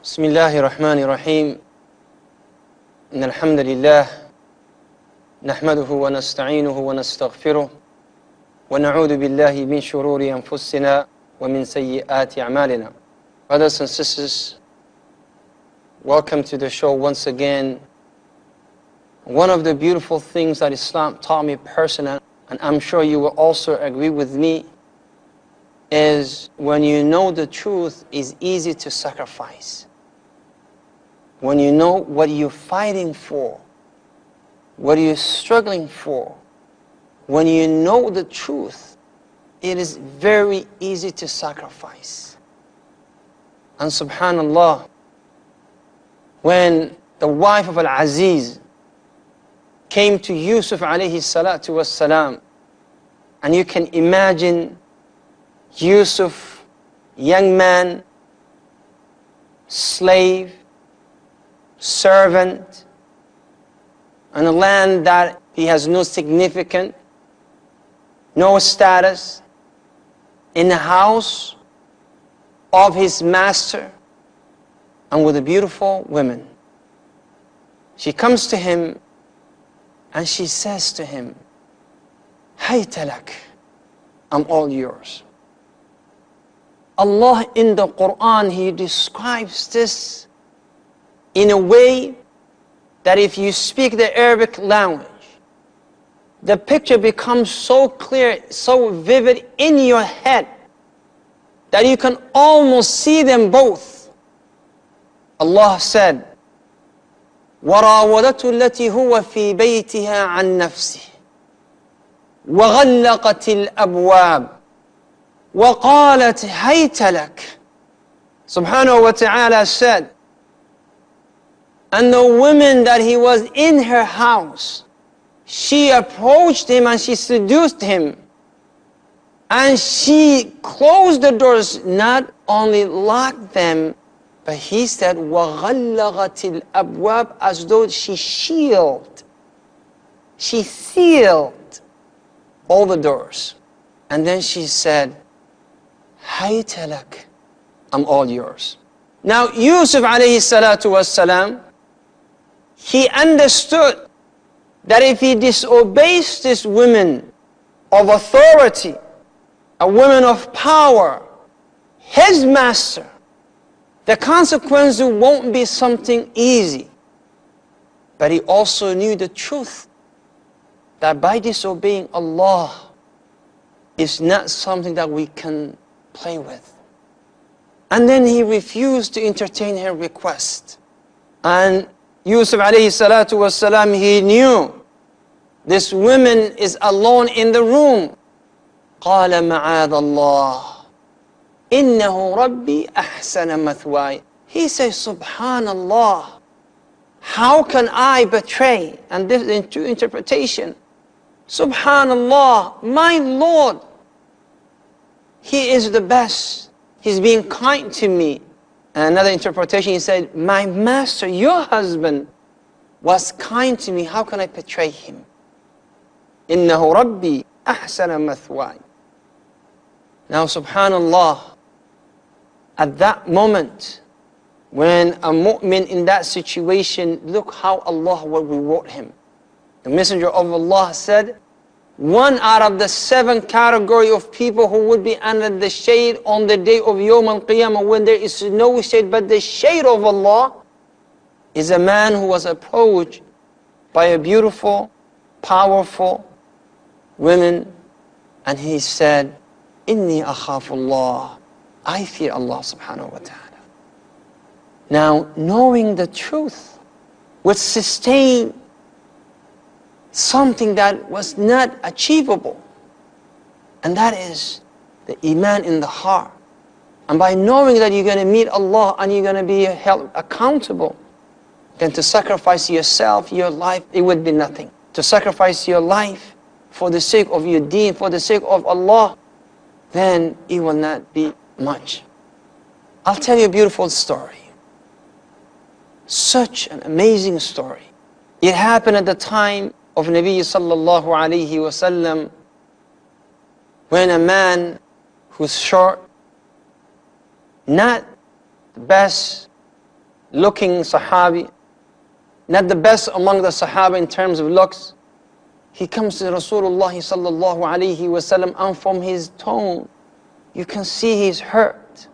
بسم الله الرحمن الرحيم إن الحمد لله نحمده ونستعينه ونستغفره ونعوذ بالله من شرور أنفسنا ومن سيئات أعمالنا. Brothers and sisters, welcome to the show once again. One of the beautiful things that Islam taught me personally, and I'm sure you will also agree with me, is when you know the truth, it's easy to sacrifice. When you know what you're fighting for, what you're struggling for, when you know the truth, it is very easy to sacrifice. And subhanallah, when the wife of Al-Aziz came to Yusuf alayhi salatu wassalam, and you can imagine Yusuf, young man, slave, servant, in a land that he has no significance, no status, in the house of his master, and with a beautiful woman. She comes to him and she says to him, Hayta lak, I'm all yours. Allah in the Quran, He describes this in a way that if you speak the Arabic language, the picture becomes so clear, so vivid in your head, that you can almost see them both. Allah said, وَرَاوَدَتُ الَّتِي هُوَ فِي بَيْتِهَا عَنْ نَفْسِهِ وَغَلَّقَتِ الْأَبْوَابِ وَقَالَتْ هَيْتَ لَكَ. Subhanahu wa ta'ala said, and the woman that he was in her house, she approached him and she seduced him. And she closed the doors, not only locked them, but he said, وَغَلَّغَتِ الْأَبْوَابِ, as though she sealed all the doors. And then she said, Hayta lak, I'm all yours. Now Yusuf alayhi salatu wassalam, he understood that if he disobeys this woman of authority, a woman of power, his master, the consequences won't be something easy. But he also knew the truth, that by disobeying Allah is not something that we can play with. And then he refused to entertain her request. And Yusuf alayhi salatu wasalam, he knew this woman is alone in the room. قال معاذ الله إنه ربي أحسن مثواي. He says, Subhanallah, how can I betray? And this is in true interpretation. Subhanallah, my Lord, He is the best. He's being kind to me. And another interpretation, he said, my master, your husband, was kind to me. How can I betray him? إِنَّهُ رَبِّي أَحْسَنَ مَثْوَايَ. Now, subhanallah, at that moment, when a mu'min in that situation, look how Allah will reward him. The Messenger of Allah said, one out of the 7 category of people who would be under the shade on the day of Yawm al-Qiyamah, when there is no shade but the shade of Allah, is a man who was approached by a beautiful, powerful woman, and he said, Inni akhafullah, I fear Allah subhanahu wa ta'ala. Now, knowing the truth would sustain something that was not achievable, and that is the iman in the heart. And by knowing that you're going to meet Allah and you're going to be held accountable, then to sacrifice yourself, your life, it would be nothing. To sacrifice your life for the sake of your deen, for the sake of Allah, then it will not be much. I'll tell you a beautiful story. Such an amazing story. It happened at the time of Nabi sallallahu alayhi wasallam, when a man who's short, not the best looking Sahabi, not the best among the Sahaba in terms of looks. He comes to Rasulullah sallallahu alayhi wasallam, and from his tone, you can see he's hurt.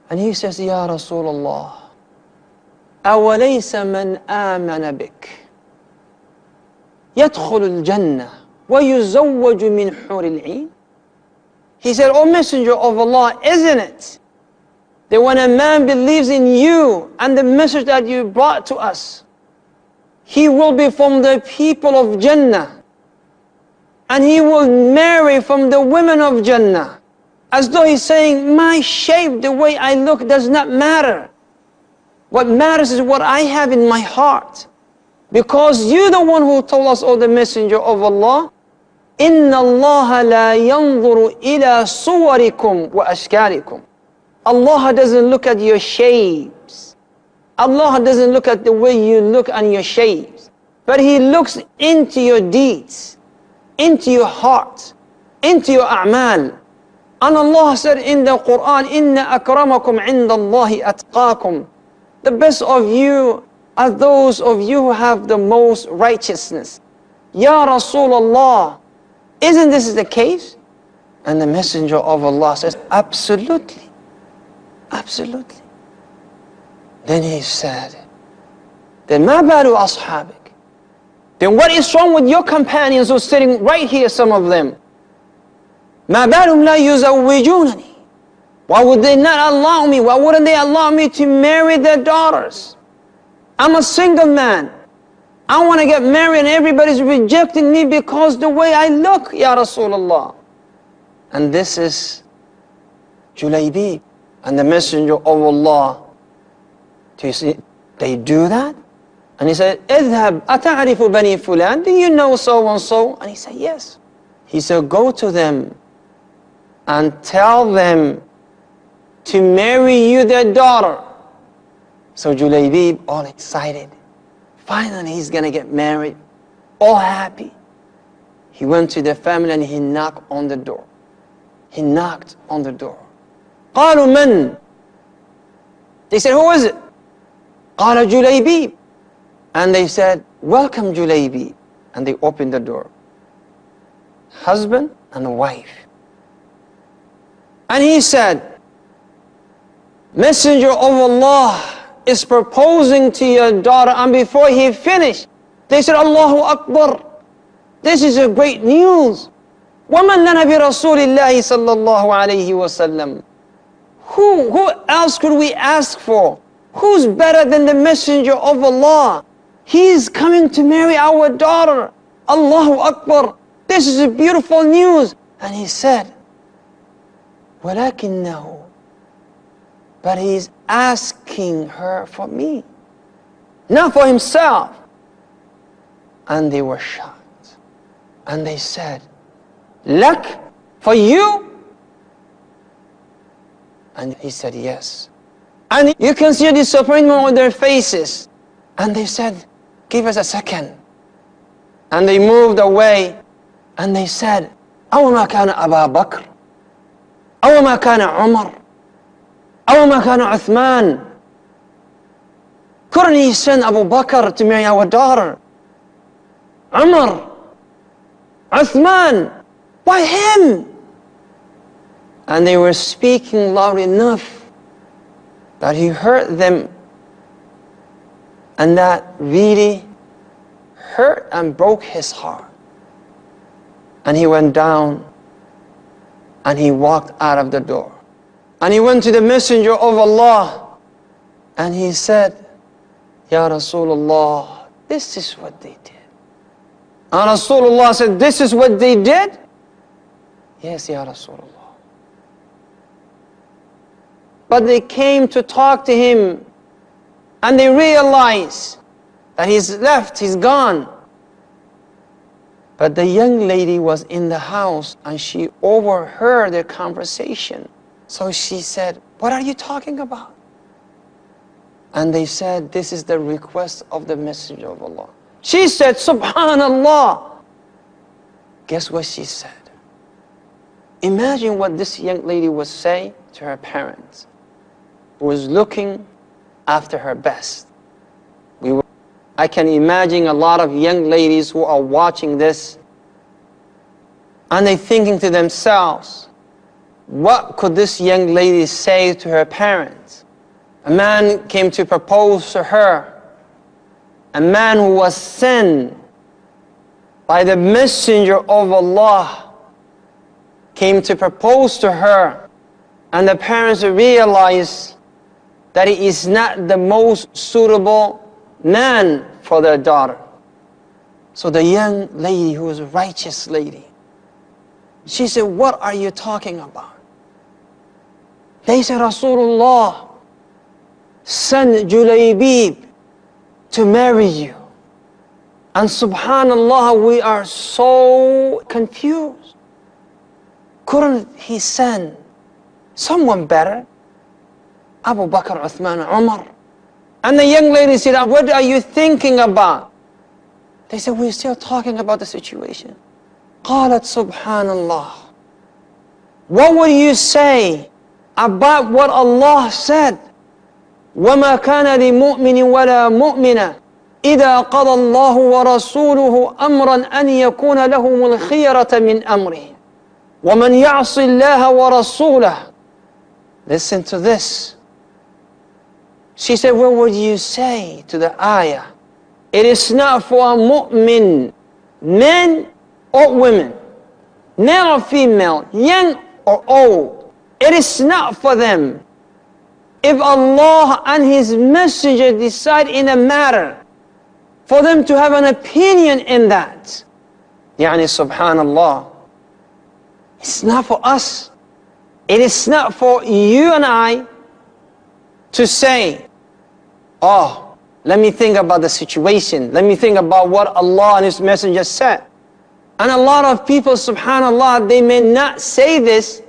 And he says, Ya Rasulullah, أوليس من آمن بك يدخل الجنة ويزوج من حور العين. He said, O Messenger of Allah, isn't it that when a man believes in you and the message that you brought to us, he will be from the people of Jannah, and he will marry from the women of Jannah? As though he's saying, my shape, the way I look does not matter. What matters is what I have in my heart. Because you're the one who told us, O the Messenger of Allah, إِنَّ اللَّهَ لَا يَنْظُرُ إِلَى صُوَرِكُمْ وَأَشْكَالِكُمْ. Allah doesn't look at your shapes. Allah doesn't look at the way you look and your shapes. But He looks into your deeds, into your heart, into your a'mal. And Allah said in the Quran, إِنَّ أَكْرَمَكُمْ عِنْدَ اللَّهِ أَتْقَاكُمْ. The best of you are those of you who have the most righteousness. Ya Rasulullah, isn't this the case? And the Messenger of Allah says, absolutely. Absolutely. Then he said, then ma balu ashabik? Then what is wrong with your companions who are sitting right here, some of them? Ma balum la yuzawwijunani? Why would they not allow me? Why wouldn't they allow me to marry their daughters? I'm a single man. I want to get married and everybody's rejecting me because the way I look, Ya Rasulullah. And this is Julaibib. And the Messenger of Allah, do you see, they do that? And he said, اذهب أتعرف بني فلان? Do you know so and so? And he said, yes. He said, go to them and tell them to marry you their daughter. So Julaibib, all excited. Finally he's going to get married, all happy. He went to the family and he knocked on the door. He knocked on the door. قالوا من? They said, who is it? قال Julaibib. And they said, welcome Julaibib. And they opened the door. Husband and wife. And he said, Messenger of Allah is proposing to your daughter. And before he finished, they said, Allahu Akbar. This is a great news. وَمَنْ لَنَا بِرَسُولِ اللَّهِ صَلَّى اللَّهُ عَلَيْهِ وَسَلَّمَ. Who else could we ask for? Who's better than the Messenger of Allah? He's coming to marry our daughter. Allahu Akbar. This is a beautiful news. And he said, وَلَكِنَّهُ, but he's asking her for me, not for himself. And they were shocked. And they said, لَك, for you? And he said, yes. And you can see a disappointment on their faces. And they said, give us a second. And they moved away. And they said, أَوْ مَا كَانَ أَبَا بَكْرٍ أَوْ مَا كَانَ عُمَرٍ أَوْ مَا كَانَ عُثْمَانٍ. Couldn't he send Abu Bakr to marry our daughter? Umar, Uthman, why him? And they were speaking loud enough that he heard them, and that really hurt and broke his heart. And he went down and he walked out of the door. And he went to the Messenger of Allah and he said, Ya Rasulullah, this is what they did. And Rasulullah said, this is what they did? Yes, Ya Rasulullah. But they came to talk to him and they realized that he's left, he's gone. But the young lady was in the house and she overheard their conversation. So she said, what are you talking about? And they said, this is the request of the Messenger of Allah. She said, Subhanallah. Guess what she said? Imagine what this young lady was saying to her parents, who was looking after her best. I can imagine a lot of young ladies who are watching this, and they're thinking to themselves, what could this young lady say to her parents? A man came to propose to her, a man who was sent by the messenger of Allah came to propose to her, and the parents realized that he is not the most suitable man for their daughter. So the young lady, who was a righteous lady, she said, what are you talking about? They said, Rasulullah sent Julaibib to marry you. And subhanallah, we are so confused. Couldn't he send someone better? Abu Bakr, Uthman, Umar. And the young lady said, what are you thinking about? They said, we're still talking about the situation. قالت subhanallah. What would you say about what Allah said? وَمَا كَانَ لِمُؤْمِنٍ وَلَا مُؤْمِنَةٍ إِذَا قَضَى اللَّهُ وَرَسُولُهُ أَمْرًا أَنْ يَكُونَ لَهُمُ الْخِيَرَةَ مِنْ أَمْرِهِ وَمَنْ يَعْصِ اللَّهَ وَرَسُولَهُ. Listen to this. She said, what would you say to the ayah? It is not for a mu'min, men or women, male or female, young or old. It is not for them. If Allah and His Messenger decide in a matter, for them to have an opinion in that. Yani subhanallah. It's not for us. It is not for you and I to say, oh, let me think about the situation. Let me think about what Allah and His Messenger said. And a lot of people, subhanallah, they may not say this,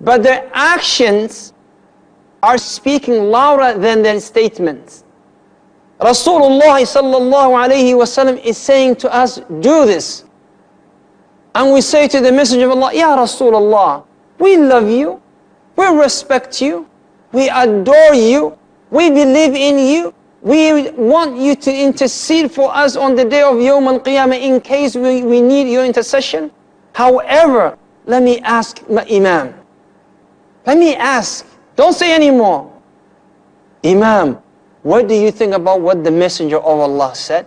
but their actions are speaking louder than their statements. Rasulullah sallallahu alayhi wasallam is saying to us, do this. And we say to the Messenger of Allah, Ya Rasulullah, we love you, we respect you, we adore you, we believe in you, we want you to intercede for us on the day of Yawm al-Qiyamah in case we need your intercession. However, let me ask my Imam. Let me ask. Don't say anymore. Imam, what do you think about what the Messenger of Allah said?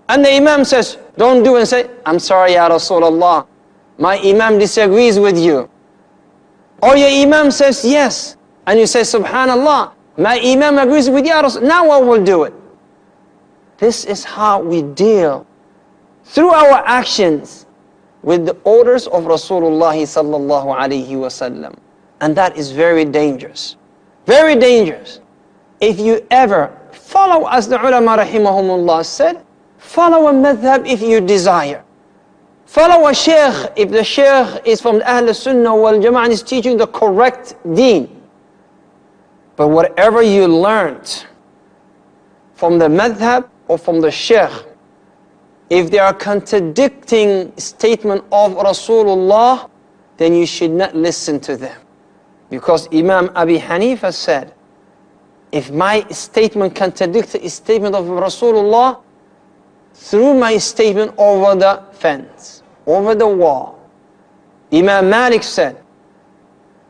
And the Imam says, don't do it, and say, I'm sorry, Ya Rasulullah, my Imam disagrees with you. Or your Imam says yes, and you say, subhanallah, my Imam agrees with Ya Rasul, now I will do it. This is how we deal through our actions with the orders of Rasulullah sallallahu alayhi wasallam. And that is very dangerous. Very dangerous. If you ever follow, as the ulama rahimahumullah said, follow a madhab if you desire. Follow a sheikh if the sheikh is from the Ahl Sunnah wal Jama'ah and is teaching the correct deen. But whatever you learned from the madhab or from the sheikh, if they are contradicting statement of Rasulullah, then you should not listen to them. Because Imam Abi Hanifa said, if my statement contradicts the statement of Rasulullah, threw my statement over the fence, over the wall. Imam Malik said,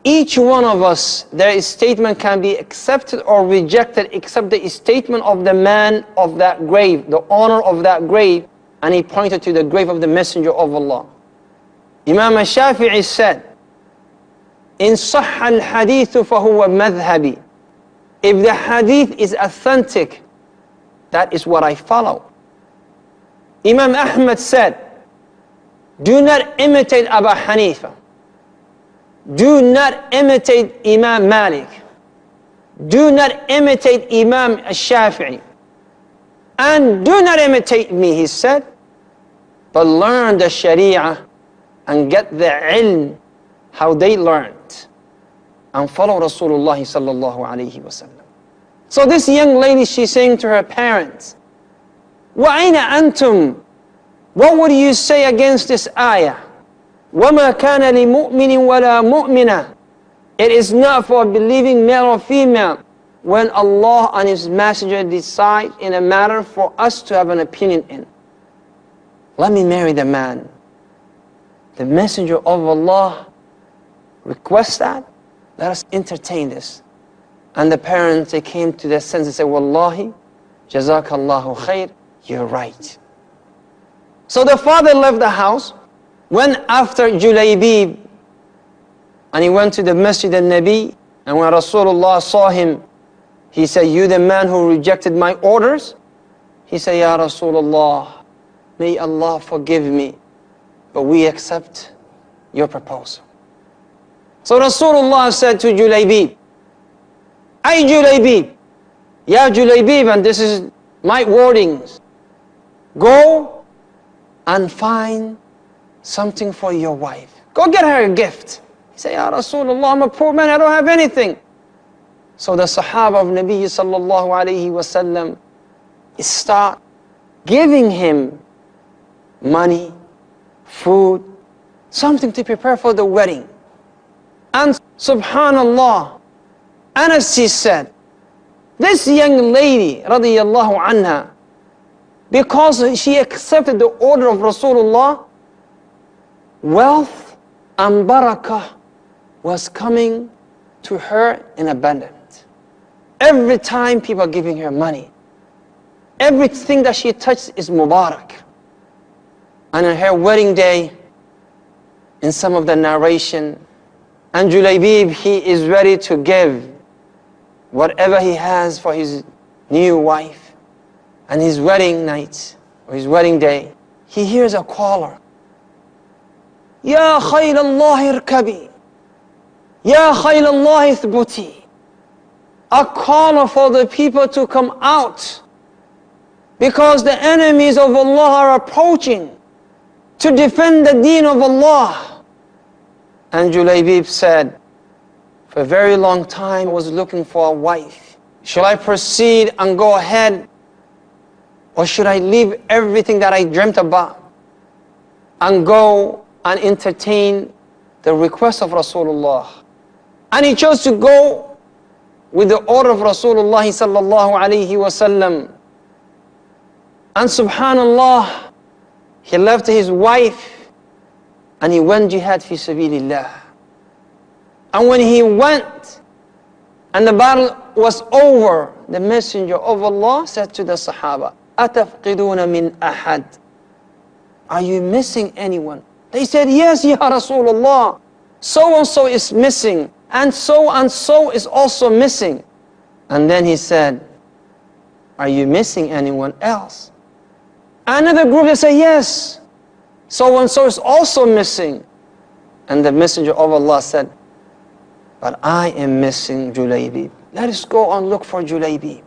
each one of us, their statement can be accepted or rejected except the statement of the man of that grave, the owner of that grave, and he pointed to the grave of the Messenger of Allah. Imam Shafi'i said, in صح الحديث فهو مذهبي. If the hadith is authentic, that is what I follow. Imam Ahmad said, do not imitate Abu Hanifa. Do not imitate Imam Malik. Do not imitate Imam Shafi'i. And do not imitate me, he said, but learn the Sharia and get the ilm, how they learned, and follow Rasulullah sallallahu alayhi wasallam. So this young lady, she's saying to her parents, وَأَيْنَ أَنْتُمْ? What would you say against this ayah? وَمَا كَانَ لِمُؤْمِنٍ وَلَا مُؤْمِنَةٍ. It is not for believing male or female, when Allah and His Messenger decide in a matter for us to have an opinion in. Let me marry the man. The Messenger of Allah requests that. Let us entertain this. And the parents, they came to their senses and said, Wallahi, Jazakallahu khair, you're right. So the father left the house, went after Julaibib, and he went to the Masjid al-Nabi, and when Rasulullah saw him, he said, you the man who rejected my orders? He said, Ya Rasulullah, may Allah forgive me, but we accept your proposal. So Rasulullah said to Julaibib, Ay Julaibib, Ya Julaibib, and this is my wordings, go and find something for your wife. Go get her a gift. He said, Ya Rasulullah, I'm a poor man, I don't have anything. So the Sahaba of Nabi sallallahu alayhi wasallam start giving him money, food, something to prepare for the wedding. And subhanallah, Anas said, this young lady, radiyallahu anha, because she accepted the order of Rasulullah, wealth and barakah was coming to her in abundance. Every time people are giving her money, everything that she touches is mubarak. And on her wedding day, in some of the narration, and Julaibib, he is ready to give whatever he has for his new wife. And his wedding night, or his wedding day, he hears a caller. Ya khayl Allah irkabi. Ya khayl Allah ithbuti. A caller for the people to come out, because the enemies of Allah are approaching to defend the deen of Allah. And Julaibib said, for a very long time I was looking for a wife. Shall I proceed and go ahead, or should I leave everything that I dreamt about and go and entertain the request of Rasulullah? And he chose to go with the order of Rasulullah sallallahu alayhi wasallam. And subhanallah, he left his wife and he went jihad fi sabilillah. And when he went and the battle was over, the Messenger of Allah said to the Sahaba, Atafqiduna min ahad. Are you missing anyone? They said, yes, Ya Rasulullah. So and so is missing, and so is also missing. And then he said, are you missing anyone else? Another group, they say, yes, so and so is also missing. And the Messenger of Allah said, but I am missing Julaibib. Let us go and look for Julaibib.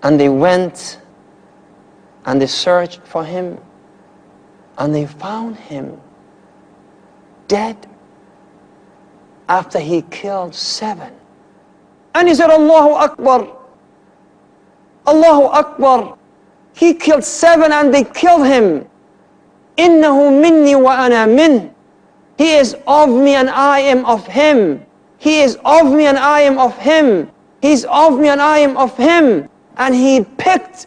And they went and they searched for him, and they found him dead after he killed 7. And he said, Allahu Akbar, Allahu Akbar. He killed 7 and they killed him. Innahu minni wa ana min. He is of me and I am of him. He is of me and I am of him. He is of me and I am of him. And he picked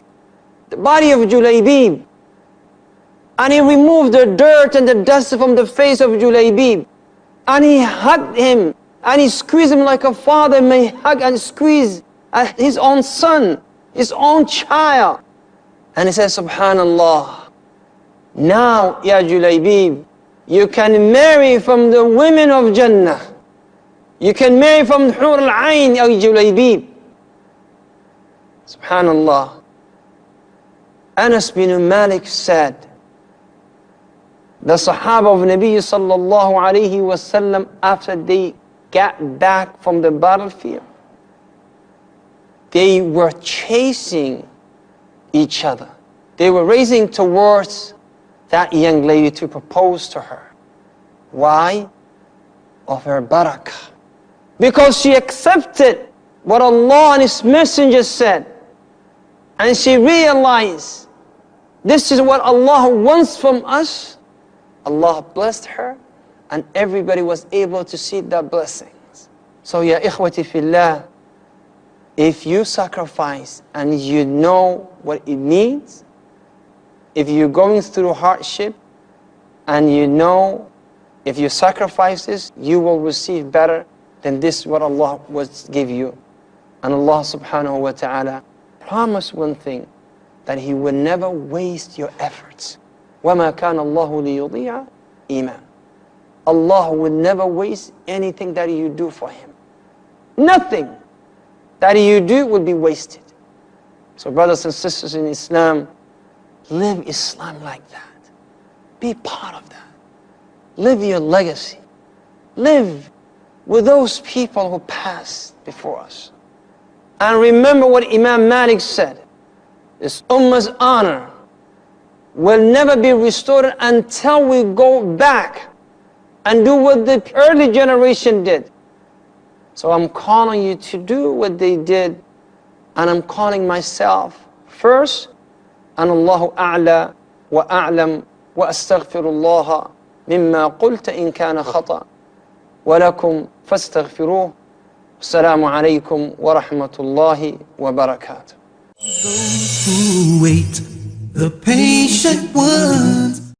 the body of Julaibib, and he removed the dirt and the dust from the face of Julaibib, and he hugged him, and he squeezed him like a father may hug and squeeze his own son, his own child. And he says, subhanallah, now, Ya Julaibib, you can marry from the women of Jannah. You can marry from the Hur al-Ain, Ya Julaibib. Subhanallah. Anas bin Malik said, the Sahaba of Nabi sallallahu alayhi wasallam, after they got back from the battlefield, they were chasing each other. They were racing towards that young lady to propose to her. Why? Of her barakah. Because she accepted what Allah and His Messenger said. And she realized, this is what Allah wants from us. Allah blessed her, and everybody was able to see the blessings. So, ya ikhwati fillah, if you sacrifice and you know what it means, if you're going through hardship and you know if you sacrifice this, you will receive better than this what Allah will give you. And Allah subhanahu wa ta'ala promised one thing, that He will never waste your efforts. وَمَا كَانَ اللَّهُ لِيُضِيعَ إِيمَانَ. Allah will never waste anything that you do for Him. Nothing that you do will be wasted. So brothers and sisters in Islam, live Islam like that. Be part of that. Live your legacy. Live with those people who passed before us. And remember what Imam Malik said, this ummah's honor will never be restored until we go back and do what the early generation did. So I'm calling you to do what they did, and I'm calling myself first. أنا الله أعلى وأعلم وأستغفر الله مما قلت إن كان خطأ ولكم فاستغفروه. السلام عليكم ورحمة الله وبركاته. Those who wait, the patient ones.